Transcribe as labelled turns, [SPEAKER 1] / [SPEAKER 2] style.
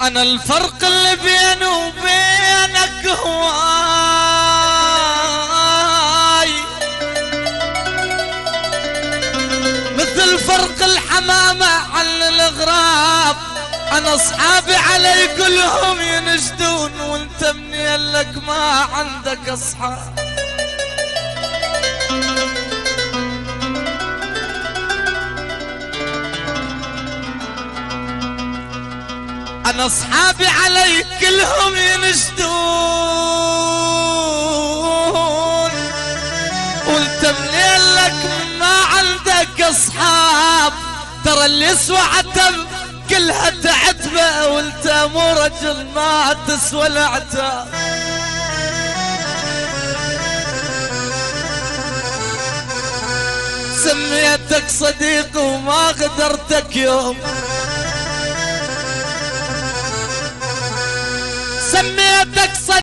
[SPEAKER 1] أنا الفرق اللي بيني وبينك هواي، مثل فرق الحمامة عن الغراب. أنا أصحابي علي كلهم ينشدون، وانت منين لك ما عندك أصحاب. أنا أصحابي علي كلهم ينشدون، وانت منين لك ما عندك أصحاب. ترى اللي يسوى عتب كلها تعتبه، وانت مو رجل ما تسوى العتاب. سميتك صديق وما غدرتك يوم، سميتك صديق